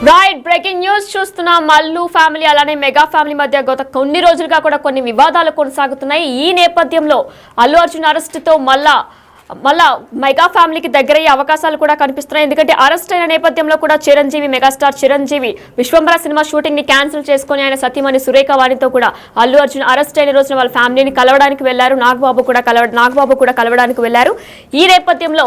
Right breaking news చూస్తున్నాం. Mallu family అలానే mega family మధ్య గత కొన్ని రోజులుగా కూడా కొన్ని వివాదాలు కొనసాగుతున్నాయి. ఈ నేపథ్యంలో అల్లు అర్జున్ అరెస్టుతో మళ్ళా మెగా ఫ్యామిలీకి దగ్గరయ్యే అవకాశాలు కూడా కనిపిస్తున్నాయి. ఎందుకంటే అరెస్ట్ అయిన నేపథ్యంలో కూడా Chiranjeevi megastar Chiranjeevi Vishwambhara cinema shooting ని క్యాన్సిల్ చేసుకుని ఆయన సతీమణి సురేఖ వాణితో కూడా అల్లు అర్జున్ అరెస్ట్ అయిన రోజున వాళ్ళ ఫ్యామిలీని కలవడానికి వెళ్లారు. నాగబాబు కూడా కలవడానికి వెళ్లారు. ఈ నేపథ్యంలో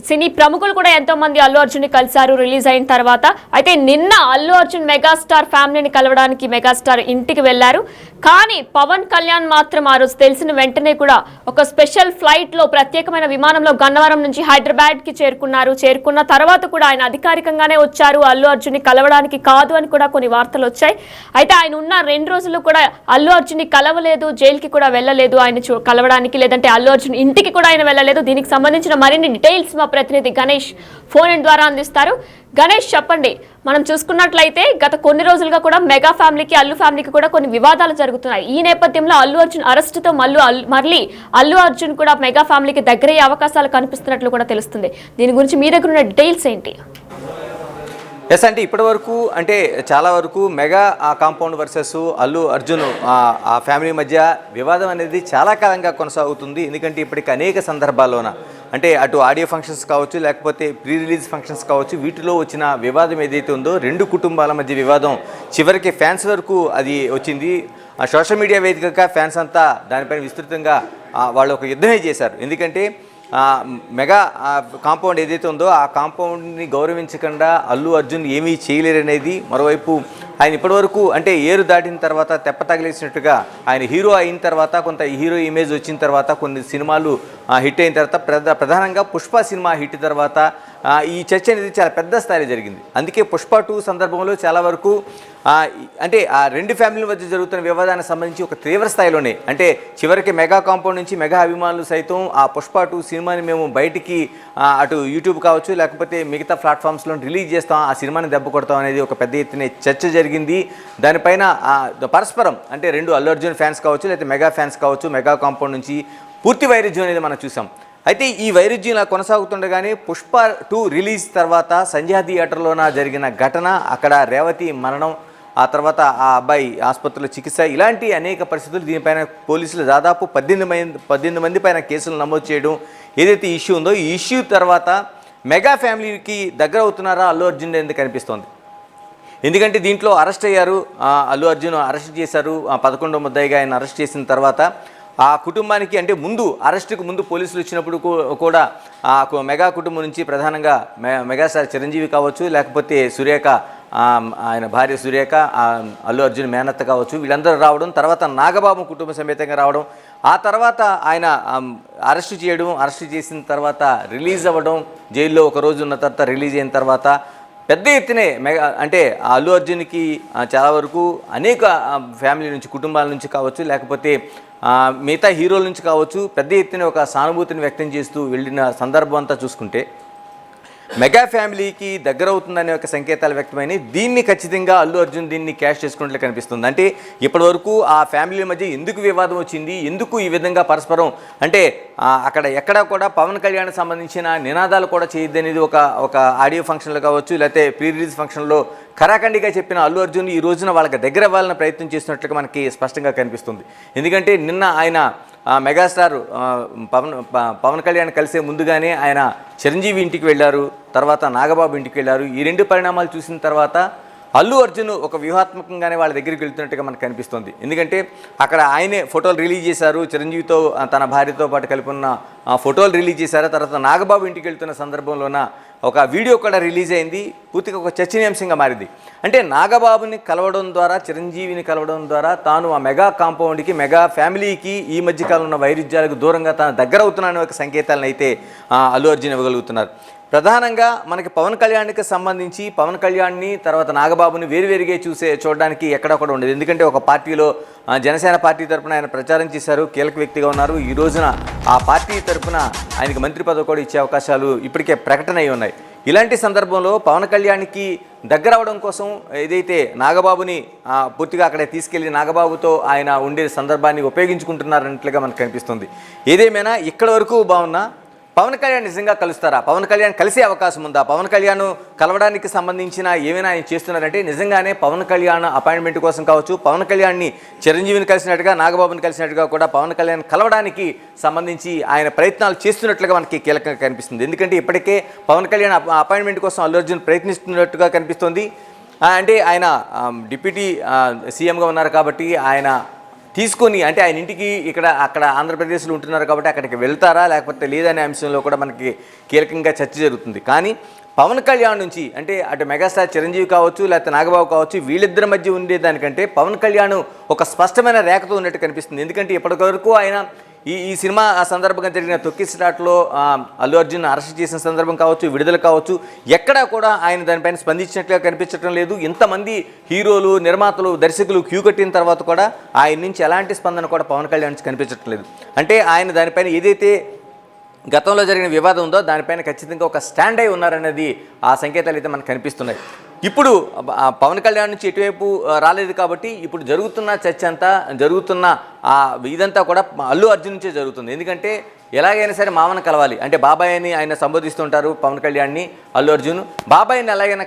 సినీ ప్రముఖులు కూడా ఎంతో మంది అల్లు అర్జున్ ని కలిశారు రిలీజ్ అయిన తర్వాత. అయితే నిన్న అల్లు అర్జున్ మెగాస్టార్ ఫ్యామిలీని కలవడానికి మెగాస్టార్ ఇంటికి వెళ్లారు. కానీ పవన్ కళ్యాణ్ మాత్రం ఆ రోజు తెలిసిన వెంటనే కూడా ఒక స్పెషల్ ఫ్లైట్ లో ప్రత్యేకమైన విమానంలో గన్నవరం నుంచి హైదరాబాద్ కి చేరుకున్న తర్వాత కూడా ఆయన అధికారికంగానే వచ్చారు. అల్లు అర్జున్ ని కలవడానికి కాదు అని కూడా కొన్ని వార్తలు వచ్చాయి. అయితే ఆయన ఉన్న 2 రోజులు కూడా అల్లు అర్జున్ ని కలవలేదు, జైలుకి కూడా వెళ్ళలేదు ఆయన కలవడానికి, లేదంటే అల్లు అర్జున్ ఇంటికి కూడా ఆయన వెళ్ళలేదు. దీనికి సంబంధించిన మరిన్ని డీటెయిల్స్ మా ప్రతినిధి గణేష్ ఫోన్ ఇన్ ద్వారా అందిస్తారు. గణేష్ చెప్పండి, మనం చూసుకున్నట్లయితే గత కొన్ని రోజులుగా కూడా మెగా ఫ్యామిలీకి అల్లు ఫ్యామిలీకి కూడా కొన్ని వివాదాలు జరుగుతున్నాయి. ఈ నేపథ్యంలో అల్లు అర్జున్ అరెస్టుతో మళ్ళీ అల్లు అర్జున్ కూడా మెగా ఫ్యామిలీకి దగ్గరయ్యే అవకాశాలు కనిపిస్తున్నట్లు కూడా తెలుస్తుంది. దీని గురించి మీ దగ్గర ఉన్న డీటెయిల్స్ ఏంటి? ఎస్ అంటే ఇప్పటి వరకు అంటే చాలా వరకు mega compound versus Allu Arjun ఆ ఫ్యామిలీ మధ్య వివాదం అనేది చాలా కాలంగా కొనసాగుతుంది. ఎందుకంటే ఇప్పటికి అనేక సందర్భాల్లోన అంటే అటు ఆడియో ఫంక్షన్స్ కావచ్చు, లేకపోతే ప్రీ రిలీజ్ ఫంక్షన్స్ కావచ్చు, వీటిలో వచ్చిన వివాదం ఏదైతే ఉందో 2 కుటుంబాల మధ్య వివాదం చివరికి ఫ్యాన్స్ వరకు అది వచ్చింది. సోషల్ మీడియా వేదికగా ఫ్యాన్స్ అంతా దానిపైన విస్తృతంగా వాళ్ళు ఒక యుద్ధమే చేశారు. ఎందుకంటే మెగా కాంపౌండ్ ఏదైతే ఉందో ఆ కాంపౌండ్ని గౌరవించకుండా అల్లు అర్జున్ ఏమీ చేయలేరనేది. మరోవైపు ఆయన ఇప్పటివరకు అంటే ఏరు దాటిన తర్వాత తెప్ప తగిలేసినట్టుగా ఆయన హీరో అయిన తర్వాత కొంత హీరో ఇమేజ్ వచ్చిన తర్వాత కొన్ని సినిమాలు హిట్ అయిన తర్వాత ప్రధానంగా పుష్ప సినిమా హిట్ తర్వాత ఈ చర్చ అనేది చాలా పెద్ద స్థాయిలో జరిగింది. అందుకే పుష్ప 2 సందర్భంలో చాలా వరకు అంటే ఆ 2 ఫ్యామిలీల మధ్య జరుగుతున్న వివాదానికి సంబంధించి ఒక తీవ్ర స్థాయిలోనే అంటే చివరికి మెగా కాంపౌండ్ నుంచి మెగా అభిమానులు సైతం ఆ పుష్ప 2 సినిమాని మేము బయటికి అటు యూట్యూబ్ కావచ్చు, లేకపోతే మిగతా ప్లాట్ఫామ్స్లో రిలీజ్ చేస్తాం, ఆ సినిమాని దెబ్బ కొడతాం అనేది ఒక పెద్ద ఎత్తున చర్చ జరిగింది. దానిపైన పరస్పరం అంటే 2 అల్లు అర్జున్ ఫ్యాన్స్ కావచ్చు, లేకపోతే మెగా ఫ్యాన్స్ కావచ్చు, మెగా కాంపౌండ్ నుంచి పూర్తి వైరుధ్యం అనేది మనం చూసాం. అయితే ఈ వైరుధ్యం ఇలా కొనసాగుతుండగానే పుష్ప 2 రిలీజ్ తర్వాత సంధ్యా థియేటర్లోన జరిగిన ఘటన, అక్కడ రేవతి మరణం, ఆ తర్వాత ఆ అబ్బాయి ఆసుపత్రిలో చికిత్స, ఇలాంటి అనేక పరిస్థితులు దీనిపైన పోలీసులు దాదాపు 18 మంది పైన కేసులు నమోదు చేయడం ఏదైతే ఇష్యూ ఉందో ఈ ఇష్యూ తర్వాత మెగా ఫ్యామిలీకి దగ్గర అవుతున్నారా అల్లు అర్జున్ ఎందుకు కనిపిస్తోంది. ఎందుకంటే దీంట్లో అరెస్ట్ అయ్యారు, అల్లు అర్జున్ అరెస్ట్ చేశారు. 11వ ముద్దాయిగా ఆయన అరెస్ట్ చేసిన తర్వాత ఆ కుటుంబానికి అంటే అరెస్టుకు ముందు పోలీసులు వచ్చినప్పుడు కూడా ఆ మెగా కుటుంబం నుంచి ప్రధానంగా మెగాస్టార్ చిరంజీవి కావచ్చు, లేకపోతే సురేఖ ఆయన భార్య సురేఖ, అల్లు అర్జున్ మేనత్త కావచ్చు, వీళ్ళందరూ రావడం, తర్వాత నాగబాబు కుటుంబ సమేతంగా రావడం, ఆ తర్వాత ఆయన అరెస్ట్ చేసిన తర్వాత రిలీజ్ అవ్వడం, జైల్లో ఒక రోజు ఉన్న తర్వాత రిలీజ్ అయిన తర్వాత పెద్ద ఎత్తునే అంటే అల్లు అర్జున్కి చాలా వరకు అనేక ఫ్యామిలీ నుంచి కుటుంబాల నుంచి కావచ్చు, లేకపోతే మిగతా హీరోల నుంచి కావచ్చు పెద్ద ఎత్తున ఒక సానుభూతిని వ్యక్తం చేస్తూ వెళ్ళిన సందర్భం అంతా చూసుకుంటే మెగా ఫ్యామిలీకి దగ్గర అవుతుందనే ఒక సంకేతాలు వ్యక్తమైనవి. దీన్ని ఖచ్చితంగా అల్లు అర్జున్ దీన్ని క్యాష్ చేసుకున్నట్లు కనిపిస్తుంది. అంటే ఇప్పటివరకు ఆ ఫ్యామిలీ మధ్య ఎందుకు వివాదం వచ్చింది, ఎందుకు ఈ విధంగా పరస్పరం అంటే అక్కడ ఎక్కడా కూడా పవన్ కళ్యాణ్ సంబంధించిన నినాదాలు కూడా చేయొద్దనేది ఒక ఆడియో ఫంక్షన్లో కావచ్చు, లేకపోతే ప్రీ రిలీజ్ ఫంక్షన్లో ఖరాఖండిగా చెప్పిన అల్లు అర్జున్ ఈ రోజున వాళ్ళకి దగ్గర అవ్వాలని ప్రయత్నం చేస్తున్నట్లుగా మనకి స్పష్టంగా కనిపిస్తుంది. ఎందుకంటే నిన్న ఆయన మెగాస్టార్ పవన్ కళ్యాణ్ కలిసే ముందుగానే ఆయన చిరంజీవి ఇంటికి వెళ్ళారు, తర్వాత నాగబాబు ఇంటికి వెళ్ళారు. ఈ 2 పరిణామాలు చూసిన తర్వాత అల్లు అర్జున్ ఒక వ్యూహాత్మకంగానే వాళ్ళ దగ్గరికి వెళ్తున్నట్టుగా మనకు కనిపిస్తుంది. ఎందుకంటే అక్కడ ఆయనే ఫోటోలు రిలీజ్ చేశారు, చిరంజీవితో తన భార్యతో పాటు కలిపి ఉన్న ఫోటోలు రిలీజ్ చేశారు. తర్వాత నాగబాబు ఇంటికి వెళ్తున్న సందర్భంలోన ఒక వీడియో కూడా రిలీజ్ అయింది, పూర్తిగా ఒక చర్చనీయాంశంగా మారింది. అంటే నాగబాబుని కలవడం ద్వారా, చిరంజీవిని కలవడం ద్వారా తాను ఆ మెగా కాంపౌండ్కి, మెగా ఫ్యామిలీకి ఈ మధ్యకాలంలో ఉన్న వైరుధ్యాలకు దూరంగా తాను దగ్గర అవుతున్నాననే ఒక సంకేతాలను అయితే అల్లు అర్జున్ ఇవ్వగలుగుతున్నారు. ప్రధానంగా మనకి పవన్ కళ్యాణ్కి సంబంధించి పవన్ కళ్యాణ్ని తర్వాత నాగబాబుని వేరువేరుగా చూడడానికి ఎక్కడా కూడా ఉండదు. ఎందుకంటే ఒక పార్టీలో జనసేన పార్టీ తరఫున ఆయన ప్రచారం చేశారు, కీలక వ్యక్తిగా ఉన్నారు. ఈ రోజున ఆ పార్టీ తరఫున ఆయనకి మంత్రి పదవి కూడా ఇచ్చే అవకాశాలు ఇప్పటికే ప్రకటన అయి ఉన్నాయి. ఇలాంటి సందర్భంలో పవన్ కళ్యాణ్కి దగ్గర అవడం కోసం ఏదైతే నాగబాబుని పూర్తిగా అక్కడే తీసుకెళ్లి నాగబాబుతో ఆయన ఉండే సందర్భాన్ని ఉపయోగించుకుంటున్నారన్నట్లుగా మనకు కనిపిస్తుంది. ఏదేమైనా ఇక్కడ వరకు బాగున్నా పవన్ కళ్యాణ్ నిజంగా కలుస్తారా? పవన్ కళ్యాణ్ కలిసే అవకాశం ఉందా? పవన్ కళ్యాణ్ కలవడానికి సంబంధించిన ఏమైనా ఆయన చేస్తున్నారంటే నిజంగానే పవన్ కళ్యాణ్ అపాయింట్మెంట్ కోసం కావచ్చు, పవన్ కళ్యాణ్ని చిరంజీవిని కలిసినట్టుగా, నాగబాబుని కలిసినట్టుగా కూడా పవన్ కళ్యాణ్ కలవడానికి సంబంధించి ఆయన ప్రయత్నాలు చేస్తున్నట్లుగా మనకి కీలకంగా కనిపిస్తుంది. ఎందుకంటే ఇప్పటికే పవన్ కళ్యాణ్ అపాయింట్మెంట్ కోసం అల్లు అర్జున్ ప్రయత్నిస్తున్నట్టుగా కనిపిస్తుంది. అంటే ఆయన డిప్యూటీ సీఎంగా ఉన్నారు కాబట్టి ఆయన తీసుకొని, అంటే ఆయన ఇంటికి అక్కడ ఆంధ్రప్రదేశ్లో ఉంటున్నారు కాబట్టి అక్కడికి వెళ్తారా లేకపోతే లేదనే అంశంలో కూడా మనకి కీలకంగా చర్చ జరుగుతుంది. కానీ పవన్ కళ్యాణ్ నుంచి, అంటే అటు మెగాస్టార్ చిరంజీవి కావచ్చు లేకపోతే నాగబాబు కావచ్చు, వీళ్ళిద్దరి మధ్య ఉండేదానికంటే పవన్ కళ్యాణ్ ఒక స్పష్టమైన రేఖతో ఉన్నట్టు కనిపిస్తుంది. ఎందుకంటే ఇప్పటివరకు ఆయన ఈ సినిమా సందర్భంగా జరిగిన తొక్కిసలాటలో అల్లు అర్జున్ అరెస్ట్ చేసిన సందర్భం కావచ్చు, విడుదల కావచ్చు, ఎక్కడా కూడా ఆయన దానిపైన స్పందించినట్లుగా కనిపించడం లేదు. ఇంతమంది హీరోలు, నిర్మాతలు, దర్శకులు క్యూ కట్టిన తర్వాత కూడా ఆయన నుంచి ఎలాంటి స్పందన కూడా పవన్ కళ్యాణ్ నుంచి కనిపించడం లేదు. అంటే ఆయన దానిపైన ఏదైతే గతంలో జరిగిన వివాదం ఉందో దానిపైన ఖచ్చితంగా ఒక స్టాండ్ అయి ఉన్నారనేది ఆ సంకేతాలు అయితే మనకు కనిపిస్తున్నాయి. ఇప్పుడు పవన్ కళ్యాణ్ నుంచి ఎటువైపు రాలేదు కాబట్టి ఇప్పుడు జరుగుతున్న చర్చ అంతా, జరుగుతున్న ఇదంతా కూడా అల్లు అర్జున్ నుంచే జరుగుతుంది. ఎందుకంటే ఎలాగైనా సరే మామను కలవాలి, అంటే బాబాయ్ అని ఆయన సంబోధిస్తుంటారు పవన్ కళ్యాణ్ని అల్లు అర్జున్. బాబాయ్ని ఎలాగైనా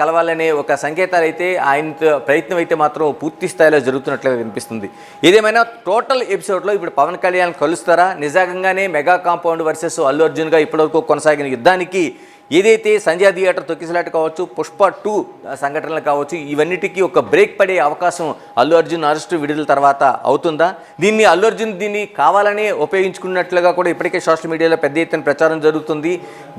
కలవాలనే ఒక సంకేతాలు అయితే ఆయన ప్రయత్నం అయితే మాత్రం పూర్తి స్థాయిలో జరుగుతున్నట్లుగా కనిపిస్తుంది. ఏదేమైనా టోటల్ ఎపిసోడ్లో ఇప్పుడు పవన్ కళ్యాణ్ కలుస్తారా? నిజంగానే మెగా కాంపౌండ్ వర్సెస్ అల్లు అర్జున్గా ఇప్పటివరకు కొనసాగిన యుద్ధానికి ఏదైతే సంజయ్ థియేటర్ తొక్కిసలాట కావచ్చు, పుష్ప 2 సంఘటనలు కావచ్చు, ఇవన్నిటికీ ఒక బ్రేక్ పడే అవకాశం అల్లు అర్జున్ అరెస్టు విడుదల తర్వాత అవుతుందా? అల్లు అర్జున్ దీన్ని కావాలనే ఉపయోగించుకున్నట్లుగా కూడా ఇప్పటికే సోషల్ మీడియాలో పెద్ద ఎత్తున ప్రచారం జరుగుతుంది.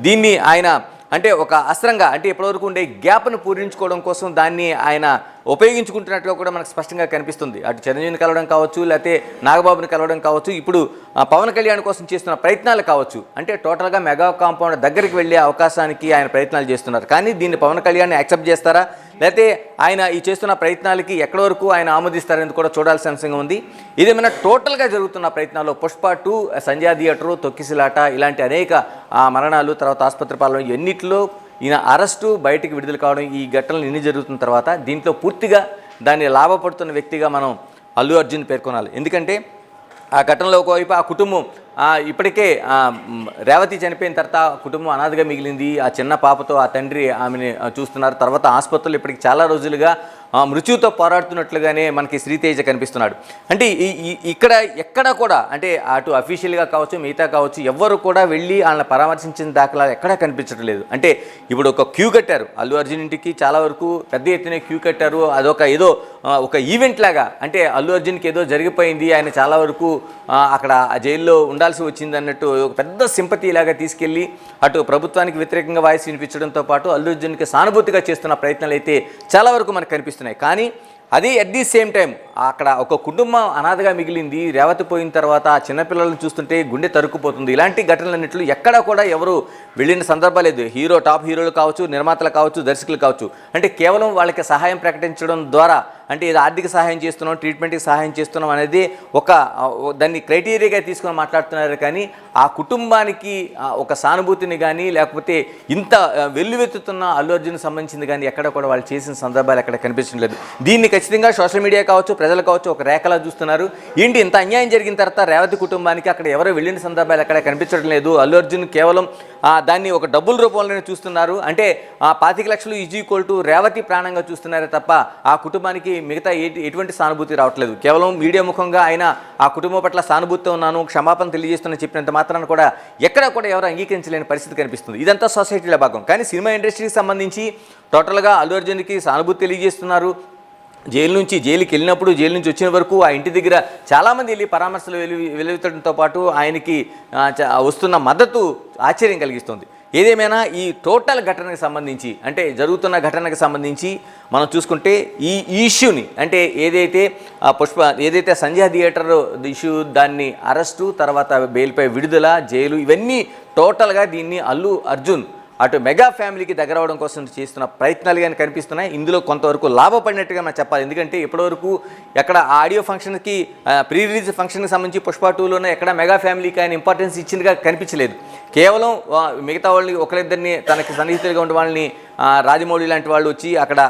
దీన్ని ఆయన అంటే ఒక అస్త్రంగా, అంటే ఇప్పటివరకు ఉండే గ్యాప్ను పూరించుకోవడం కోసం దాన్ని ఆయన ఉపయోగించుకుంటున్నట్టుగా కూడా మనకు స్పష్టంగా కనిపిస్తుంది. అటు చిరంజీవిని కలవడం కావచ్చు, లేకపోతే నాగబాబుని కలవడం కావచ్చు, ఇప్పుడు పవన్ కళ్యాణ్ కోసం చేస్తున్న ప్రయత్నాలు కావచ్చు, అంటే టోటల్గా మెగా కాంపౌండ్ దగ్గరికి వెళ్ళే అవకాశానికి ఆయన ప్రయత్నాలు చేస్తున్నారు. కానీ దీన్ని పవన్ కళ్యాణ్ యాక్సెప్ట్ చేస్తారా, లేకపోతే ఆయన ఈ చేస్తున్న ప్రయత్నాలకి ఎక్కడి వరకు ఆయన ఆమోదిస్తారని కూడా చూడాల్సిన అంశంగా ఉంది. ఇదేమైనా టోటల్గా జరుగుతున్న ప్రయత్నాల్లో పుష్ప 2, సంజయ్ థియేటరు, తొక్కిసలాట, ఇలాంటి అనేక మరణాలు, తర్వాత ఆసుపత్రి పాలన, ఎన్నిటిలో ఈయన అరెస్టు, బయటికి విడుదల కావడం, ఈ ఘటనలు ఎన్ని జరుగుతున్న తర్వాత దీంట్లో పూర్తిగా దాన్ని లాభపడుతున్న వ్యక్తిగా మనం అల్లు అర్జున్ పేర్కొనాలి. ఎందుకంటే ఆ ఘటనలో ఒకవైపు ఆ కుటుంబం ఇప్పటికే రేవతి చనిపోయిన తర్వాత కుటుంబం అనాథగా మిగిలింది. ఆ చిన్న పాపతో ఆ తండ్రి ఆమెని చూస్తున్నారు. తర్వాత ఆసుపత్రులు ఇప్పటికి చాలా రోజులుగా మృత్యుతో పోరాడుతున్నట్లుగానే మనకి శ్రీతేజ కనిపిస్తున్నాడు. అంటే ఎక్కడ కూడా, అంటే అటు అఫీషియల్గా కావచ్చు, మిగతా కావచ్చు, ఎవ్వరు కూడా వెళ్ళి వాళ్ళని పరామర్శించిన దాఖలా ఎక్కడా కనిపించడం లేదు. అంటే ఇప్పుడు ఒక క్యూ కట్టారు అల్లు అర్జున్ ఇంటికి, చాలా వరకు పెద్ద ఎత్తున క్యూ కట్టారు. అదొక ఏదో ఒక ఈవెంట్ లాగా, అంటే అల్లు అర్జున్కి ఏదో జరిగిపోయింది, ఆయన చాలా వరకు అక్కడ జైల్లో ఉండాల్సి వచ్చింది అన్నట్టు ఒక పెద్ద సింపతి లాగా తీసుకెళ్ళి అటు ప్రభుత్వానికి వ్యతిరేకంగా వాయిస్ వినిపించడంతో పాటు అల్లు అర్జున్కి సానుభూతిగా చేస్తున్న ప్రయత్నాలు అయితే చాలా వరకు మనకు కనిపిస్తున్నాయి. కానీ అది అట్ ది సేమ్ టైం అక్కడ ఒక కుటుంబం అనాథగా మిగిలింది. రేవతి పోయిన తర్వాత ఆ చిన్నపిల్లలను చూస్తుంటే గుండె తరుక్కుపోతుంది. ఇలాంటి ఘటనలన్నింటిలో ఎక్కడా కూడా ఎవరు వెళ్ళిన సందర్భాలు లేదు. టాప్ హీరోలు కావచ్చు, నిర్మాతలు కావచ్చు, దర్శకులు కావచ్చు, అంటే కేవలం వాళ్ళకి సహాయం ప్రకటించడం ద్వారా, అంటే ఇది ఆర్థిక సహాయం చేస్తున్నాం, ట్రీట్మెంట్కి సహాయం చేస్తున్నాం అనేది దాన్ని క్రైటీరియాగా తీసుకొని మాట్లాడుతున్నారు. కానీ ఆ కుటుంబానికి ఒక సానుభూతిని కానీ, లేకపోతే ఇంత వెల్లువెత్తుతున్న అల్లు అర్జున్ సంబంధించింది కానీ ఎక్కడ కూడా వాళ్ళు చేసిన సందర్భాలు ఎక్కడ కనిపించడం లేదు. దీన్ని ఖచ్చితంగా సోషల్ మీడియా కావచ్చు, ప్రజలు కావచ్చు ఒక రేఖలా చూస్తున్నారు. ఏంటి ఇంత అన్యాయం జరిగిన తర్వాత రేవతి కుటుంబానికి అక్కడ ఎవరో వెళ్ళిన సందర్భాలు ఎక్కడ కనిపించడం లేదు. అల్లు అర్జున్ కేవలం దాన్ని ఒక డబ్బుల రూపంలోనే చూస్తున్నారు. అంటే 25 లక్షలు = రేవతి ప్రాణంగా చూస్తున్నారే తప్ప ఆ కుటుంబానికి మిగతా ఎటువంటి సానుభూతి రావట్లేదు. కేవలం మీడియా ముఖంగా ఆయన ఆ కుటుంబం పట్ల సానుభూతితో ఉన్నాను, క్షమాపణ తెలియజేస్తున్నా చెప్పినంత మాత్రాన కూడా ఎక్కడా కూడా ఎవరు అంగీకరించలేని పరిస్థితి కనిపిస్తుంది. ఇదంతా సొసైటీలో భాగం. కానీ సినిమా ఇండస్ట్రీకి సంబంధించి టోటల్గా అల్లు అర్జున్కి సానుభూతి తెలియజేస్తున్నారు. జైలుకి వెళ్ళినప్పుడు, జైలు నుంచి వచ్చిన వరకు ఆ ఇంటి దగ్గర చాలామంది వెళ్ళి పరామర్శలు వెలువెత్తడంతో పాటు ఆయనకి వస్తున్న మద్దతు ఆశ్చర్యం కలిగిస్తుంది. ఏదేమైనా ఈ టోటల్ ఘటనకు సంబంధించి, అంటే జరుగుతున్న ఘటనకు సంబంధించి మనం చూసుకుంటే ఈ ఇష్యూని, అంటే ఏదైతే సంజయ్ థియేటర్ ఇష్యూ, దాన్ని అరెస్టు, తర్వాత బెయిల్పై విడుదల, జైలు, ఇవన్నీ టోటల్గా దీన్ని అల్లు అర్జున్ అటు మెగా ఫ్యామిలీకి దగ్గర అవడం కోసం చేస్తున్న ప్రయత్నాలు కానీ కనిపిస్తున్నాయి. ఇందులో కొంతవరకు లాభపడినట్టుగా మనం చెప్పాలి. ఎందుకంటే ఇప్పటివరకు ఎక్కడ ఆడియో ఫంక్షన్కి, ప్రీ రిలీజ్ ఫంక్షన్కి సంబంధించి పుష్ప 2లోనే ఎక్కడ మెగా ఫ్యామిలీకి ఆయన ఇంపార్టెన్స్ ఇచ్చిందిగా కనిపించలేదు. కేవలం మిగతా వాళ్ళని ఒకరిద్దరిని తనకి సన్నిహితులుగా ఉండే వాళ్ళని రాజమౌళి లాంటి వాళ్ళు వచ్చి అక్కడ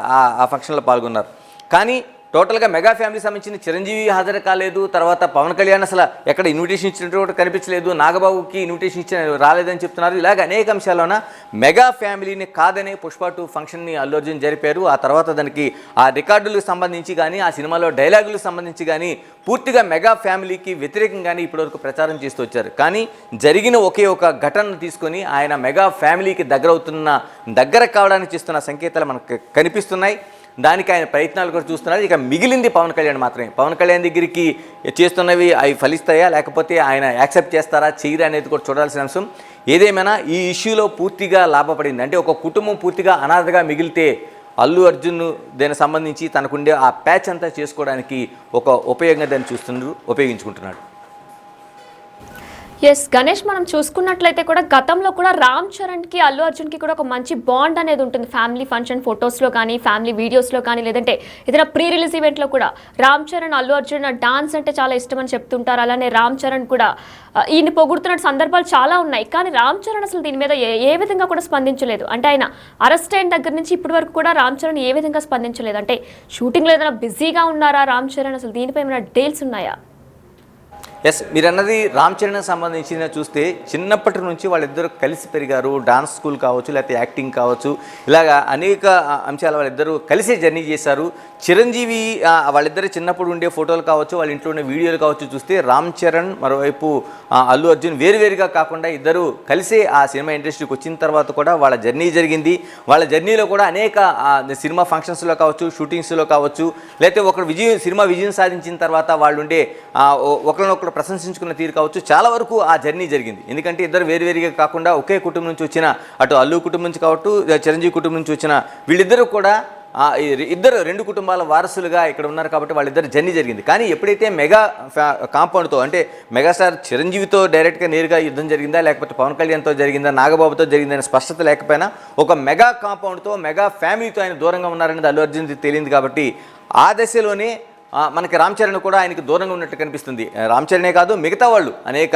ఆ ఫంక్షన్లో పాల్గొన్నారు. కానీ టోటల్గా మెగా ఫ్యామిలీ సంబంధించిన చిరంజీవి హాజరు కాలేదు, తర్వాత పవన్ కళ్యాణ్ అసలు ఎక్కడ ఇన్విటేషన్ ఇచ్చినట్టు కూడా కనిపించలేదు, నాగబాబుకి ఇన్విటేషన్ ఇచ్చిన రాలేదని చెప్తున్నారు. ఇలాగ అనేక అంశాల్లోన మెగా ఫ్యామిలీని కాదనే పుష్ప 2 ఫంక్షన్ని అల్లు అర్జున్ జరిపారు. ఆ తర్వాత దానికి ఆ రికార్డులకు సంబంధించి కానీ ఆ సినిమాలో డైలాగులకు సంబంధించి కానీ పూర్తిగా మెగా ఫ్యామిలీకి వ్యతిరేకంగానే ఇప్పటివరకు ప్రచారం చేస్తూ వచ్చారు. కానీ జరిగిన ఒకే ఒక ఘటనను తీసుకొని ఆయన మెగా ఫ్యామిలీకి దగ్గర కావడానికి చేస్తున్న సంకేతాలు మనకు కనిపిస్తున్నాయి. దానికి ఆయన ప్రయత్నాలు కూడా చూస్తున్నారు. ఇక మిగిలింది పవన్ కళ్యాణ్ మాత్రమే. పవన్ కళ్యాణ్ దగ్గరికి చేస్తున్నవి అవి ఫలిస్తాయా లేకపోతే ఆయన యాక్సెప్ట్ చేస్తారా చేయరా అనేది కూడా చూడాల్సిన అంశం. ఏదేమైనా ఈ ఇష్యూలో పూర్తిగా లాభపడింది. అంటే ఒక కుటుంబం పూర్తిగా అనాథగా మిగిలితే అల్లు అర్జున్ దీనికి సంబంధించి తనకుండే ఆ ప్యాచ్ అంతా చేసుకోవడానికి ఒక ఉపయోగంగా దాన్ని ఉపయోగించుకుంటున్నాడు. ఎస్ గణేష్, మనం చూసుకున్నట్లయితే కూడా గతంలో కూడా రామ్ చరణ్కి అల్లు అర్జున్కి కూడా ఒక మంచి బాండ్ అనేది ఉంటుంది. ఫ్యామిలీ ఫంక్షన్ ఫొటోస్లో కానీ ఫ్యామిలీ వీడియోస్లో కానీ లేదంటే ఏదైనా ప్రీ రిలీజ్ ఈవెంట్లో కూడా రామ్ చరణ్ అల్లు అర్జున్ డాన్స్ అంటే చాలా ఇష్టమని చెప్తుంటారు. అలానే రామ్ చరణ్ కూడా ఈయన పొగుడుతున్న సందర్భాలు చాలా ఉన్నాయి. కానీ రామ్ చరణ్ అసలు దీని మీద ఏ విధంగా కూడా స్పందించలేదు. అంటే ఆయన అరెస్ట్ అయిన దగ్గర నుంచి ఇప్పటి వరకు కూడా రామ్ చరణ్ ఏ విధంగా స్పందించలేదు. అంటే షూటింగ్లో ఏదైనా బిజీగా ఉన్నారా రామ్ చరణ్? అసలు దీనిపై ఏమైనా డీటెయిల్స్ ఉన్నాయా? ఎస్, మీరు అన్నది రామ్ చరణ్ సంబంధించిన చూస్తే చిన్నప్పటి నుంచి వాళ్ళిద్దరూ కలిసి పెరిగారు. డాన్స్ స్కూల్ కావచ్చు, లేకపోతే యాక్టింగ్ కావచ్చు, ఇలాగా అనేక అంశాలు వాళ్ళిద్దరూ కలిసి జర్నీ చేశారు. చిరంజీవి వాళ్ళిద్దరు చిన్నప్పుడు ఉండే ఫోటోలు కావచ్చు, వాళ్ళ ఇంట్లో ఉండే వీడియోలు కావచ్చు చూస్తే రామ్ చరణ్ మరోవైపు అల్లు అర్జున్ వేరువేరుగా కాకుండా ఇద్దరు కలిసే ఆ సినిమా ఇండస్ట్రీకి వచ్చిన తర్వాత కూడా వాళ్ళ జర్నీ జరిగింది. వాళ్ళ జర్నీలో కూడా అనేక సినిమా ఫంక్షన్స్లో కావచ్చు, షూటింగ్స్లో కావచ్చు, లేకపోతే ఒకరు సినిమా విజయం సాధించిన తర్వాత వాళ్ళు ఉండే ఒకరినొకరు ప్రశంసించుకున్న తీరు కావచ్చు, చాలా వరకు ఆ జర్నీ జరిగింది. ఎందుకంటే ఇద్దరు వేరువేరుగా కాకుండా ఒకే కుటుంబం నుంచి వచ్చిన, అటు అల్లు కుటుంబం నుంచి కావచ్చు, చిరంజీవి కుటుంబం నుంచి వచ్చిన వీళ్ళిద్దరూ కూడా ఇద్దరు 2 కుటుంబాల వారసులుగా ఇక్కడ ఉన్నారు కాబట్టి వాళ్ళిద్దరు జర్నీ జరిగింది. కానీ ఎప్పుడైతే మెగా కాంపౌండ్తో అంటే మెగాస్టార్ చిరంజీవితో డైరెక్ట్గా నేరుగా యుద్ధం జరిగిందా లేకపోతే పవన్ కళ్యాణ్తో జరిగిందా నాగబాబుతో జరిగిందనే స్పష్టత లేకపోయినా ఒక మెగా కాంపౌండ్తో మెగా ఫ్యామిలీతో ఆయన దూరంగా ఉన్నారనేది అల్లు అర్జున్ తెలియదు. కాబట్టి ఆ దశలోనే మనకి రామ్ చరణ్ కూడా ఆయనకు దూరంగా ఉన్నట్టు కనిపిస్తుంది. రామ్ చరణే కాదు, మిగతా వాళ్ళు అనేక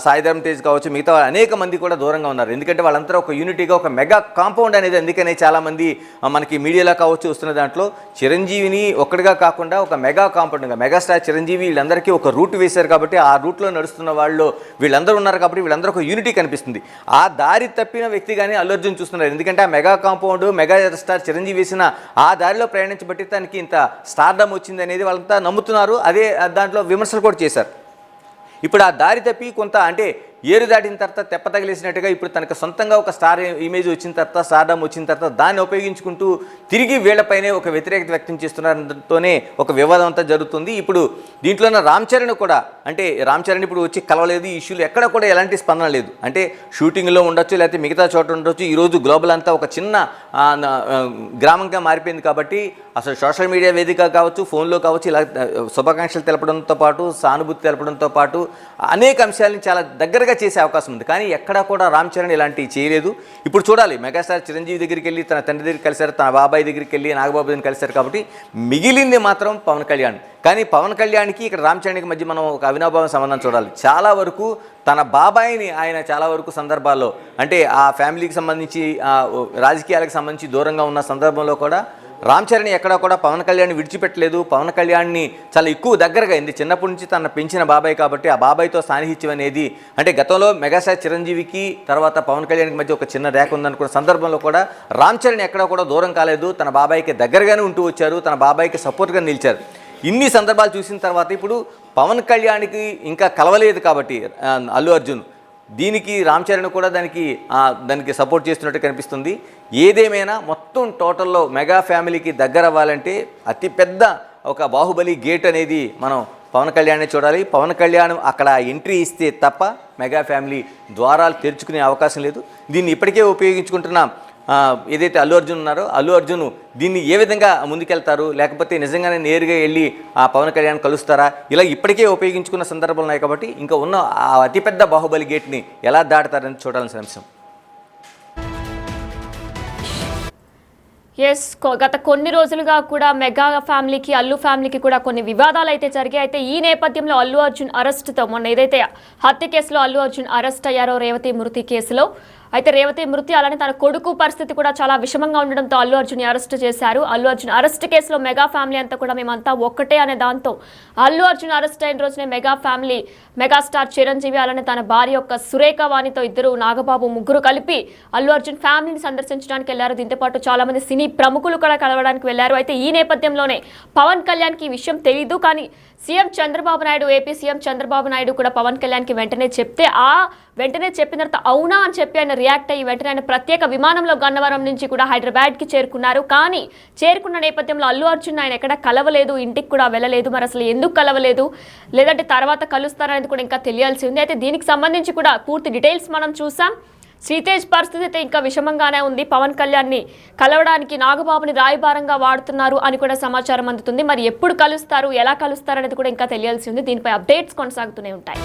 సాయిధరమ్ తేజ్ కావచ్చు, మిగతా వాళ్ళు అనేక మంది కూడా దూరంగా ఉన్నారు. ఎందుకంటే వాళ్ళంతా ఒక యూనిటీగా ఒక మెగా కాంపౌండ్ అనేది, అందుకనే చాలామంది మనకి మీడియాలో కావచ్చు వస్తున్న దాంట్లో చిరంజీవిని ఒక్కడిగా కాకుండా ఒక మెగా కాంపౌండ్గా మెగాస్టార్ చిరంజీవి వీళ్ళందరికీ ఒక రూట్ వేశారు. కాబట్టి ఆ రూట్లో నడుస్తున్న వాళ్ళు వీళ్ళందరూ ఉన్నారు కాబట్టి వీళ్ళందరూ ఒక యూనిటీ కనిపిస్తుంది. ఆ దారి తప్పిన వ్యక్తిగానే అల్లు అర్జున్ చూస్తున్నారు. ఎందుకంటే ఆ mega compound mega star Chiranjeevi వేసిన ఆ దారిలో ప్రయాణించబట్టి తనకి ఇంత స్టార్డమ్ వచ్చింది అనేది వాళ్ళంతా నమ్ముతున్నారు. అదే దాంట్లో విమర్శలు కూడా చేశారు. ఇప్పుడు ఆ దారి తప్పి కొంత అంటే ఏరు దాటిన తర్వాత తెప్ప తగిలేసినట్టుగా ఇప్పుడు తనకు సొంతంగా ఒక స్టార్ ఇమేజ్ వచ్చిన తర్వాత, స్టార్డమ్ వచ్చిన తర్వాత దాన్ని ఉపయోగించుకుంటూ తిరిగి వీళ్లపైనే ఒక వ్యతిరేకత వ్యక్తం చేస్తున్నారంతోనే ఒక వివాదం అంతా జరుగుతుంది. ఇప్పుడు దీంట్లోనే రామ్ చరణ్ కూడా, అంటే రామ్ చరణ్ ఇప్పుడు వచ్చి కలవలేదు, ఈ ఇష్యూలు ఎక్కడ కూడా ఎలాంటి స్పందన లేదు. అంటే షూటింగ్లో ఉండొచ్చు, లేకపోతే మిగతా చోట ఉండొచ్చు. ఈరోజు గ్లోబల్ అంతా ఒక చిన్న గ్రామంగా మారిపోయింది కాబట్టి అసలు సోషల్ మీడియా వేదిక కావచ్చు, ఫోన్లో కావచ్చు, ఇలా శుభాకాంక్షలు తెలపడంతో పాటు సానుభూతి తెలపడంతో పాటు అనేక అంశాలని చాలా దగ్గరగా చేసే అవకాశం ఉంది. కానీ ఎక్కడా కూడా రామ్ చరణ్ ఇలాంటివి చేయలేదు. ఇప్పుడు చూడాలి, మెగాస్టార్ చిరంజీవి దగ్గరికి వెళ్ళి తన తండ్రి దగ్గరికి కలిశారు, తన బాబాయ్ దగ్గరికి వెళ్ళి నాగబాబు దగ్గరికి కలిశారు. కాబట్టి మిగిలింది మాత్రం పవన్ కళ్యాణ్. కానీ పవన్ కళ్యాణ్కి ఇక్కడ రామ్ చరణ్కి మధ్య మనం ఒక అవినాభావ సంబంధం చూడాలి. చాలా వరకు తన బాబాయిని ఆయన చాలా వరకు సందర్భాల్లో అంటే ఆ ఫ్యామిలీకి సంబంధించి రాజకీయాలకు సంబంధించి దూరంగా ఉన్న సందర్భంలో కూడా రామ్ చరణ్ ఎక్కడా కూడా పవన్ కళ్యాణ్ విడిచిపెట్టలేదు. పవన్ కళ్యాణ్ని చాలా ఎక్కువ దగ్గరగా అయింది. చిన్నప్పటి నుంచి తన పెంచిన బాబాయ్ కాబట్టి ఆ బాబాయ్తో సాన్నిహిత్యం అనేది, అంటే గతంలో మెగాస్టార్ చిరంజీవికి తర్వాత పవన్ కళ్యాణ్కి మధ్య ఒక చిన్న రేఖ ఉందనుకున్న సందర్భంలో కూడా రామ్ చరణ్ ఎక్కడా కూడా దూరం కాలేదు. తన బాబాయ్కి దగ్గరగానే ఉంటూ వచ్చారు, తన బాబాయ్కి సపోర్ట్గా నిలిచారు. ఇన్ని సందర్భాలు చూసిన తర్వాత ఇప్పుడు పవన్ కళ్యాణ్కి ఇంకా కలవలేదు కాబట్టి అల్లు అర్జున్ దీనికి రామ్ చరణ్ కూడా దానికి సపోర్ట్ చేస్తున్నట్టు కనిపిస్తుంది. ఏదేమైనా మొత్తం టోటల్లో మెగా ఫ్యామిలీకి దగ్గర అవ్వాలంటే అతిపెద్ద ఒక బాహుబలి గేట్ అనేది మనం పవన్ కళ్యాణ్నే చూడాలి. పవన్ కళ్యాణ్ అక్కడ ఎంట్రీ ఇస్తే తప్ప మెగా ఫ్యామిలీ ద్వారాలు తెరుచుకునే అవకాశం లేదు. దీన్ని ఇప్పటికే ఉపయోగించుకుంటున్న ఏదైతే అల్లు అర్జున్ ఉన్నారో అల్లు అర్జున్ దీన్ని ఏ విధంగా ముందుకెళ్తారు, లేకపోతే నిజంగానే నేరుగా వెళ్ళి ఆ పవన్ కళ్యాణ్ కలుస్తారా, ఇలా ఇప్పటికే ఉపయోగించుకున్న సందర్భాలు ఉన్నాయి. కాబట్టి ఇంకా ఉన్న ఆ అతిపెద్ద బాహుబలి గేట్ని ఎలా దాటుతారని చూడాల్సిన అంశం. ఎస్, గత కొన్ని రోజులుగా కూడా మెగా ఫ్యామిలీకి అల్లు ఫ్యామిలీకి కూడా కొన్ని వివాదాలు అయితే జరిగాయి. అయితే ఈ నేపథ్యంలో అల్లు అర్జున్ అరెస్ట్తో మొన్న ఏదైతే హత్య కేసులో అల్లు అర్జున్ అరెస్ట్ అయ్యారో రేవతి మృతి కేసులో అయితే రేవతి మృతి అలానే తన కొడుకు పరిస్థితి కూడా చాలా విషమంగా ఉండడంతో అల్లు అర్జున్ అరెస్ట్ చేశారు. అల్లు అర్జున్ అరెస్ట్ కేసులో మెగా ఫ్యామిలీ అంతా కూడా మేమంతా ఒక్కటే అనే దాంతో అల్లు అర్జున్ అరెస్ట్ అయిన రోజునే మెగా ఫ్యామిలీ మెగాస్టార్ చిరంజీవి అలానే తన భార్య యొక్క సురేఖ వాణితో ఇద్దరు నాగబాబు ముగ్గురు కలిపి అల్లు అర్జున్ ఫ్యామిలీని సందర్శించడానికి వెళ్లారు. దీంతో పాటు చాలా మంది సినీ ప్రముఖులు కూడా కలవడానికి వెళ్లారు. అయితే ఈ నేపథ్యంలోనే పవన్ కళ్యాణ్కి ఈ విషయం తెలియదు, కానీ CM Chandrababu Naidu AP CM Chandrababu Naidu కూడా పవన్ కళ్యాణ్కి వెంటనే చెప్తే వెంటనే చెప్పిన తర్వాత అవునా అని చెప్పి ఆయన రియాక్ట్ అయ్యి వెంటనే ఆయన ప్రత్యేక విమానంలో గన్నవరం నుంచి కూడా హైదరాబాద్కి చేరుకున్నారు. కానీ చేరుకున్న నేపథ్యంలో అల్లు అర్జున్ ఆయన ఎక్కడ కలవలేదు, ఇంటికి కూడా వెళ్ళలేదు. మరి అసలు ఎందుకు కలవలేదు, లేదంటే తర్వాత కలుస్తారనేది కూడా ఇంకా తెలియాల్సి ఉంది. అయితే దీనికి సంబంధించి కూడా పూర్తి డీటెయిల్స్ మనం చూసాం. శ్రీతేజ్ పరిస్థితి అయితే ఇంకా విషమంగానే ఉంది. పవన్ కళ్యాణ్ని కలవడానికి నాగబాబుని రాయబారంగా వాడుతున్నారు అని కూడా సమాచారం అందుతుంది. మరి ఎప్పుడు కలుస్తారు, ఎలా కలుస్తారు అనేది కూడా ఇంకా తెలియాల్సి ఉంది. దీనిపై అప్డేట్స్ కొనసాగుతూనే ఉంటాయి.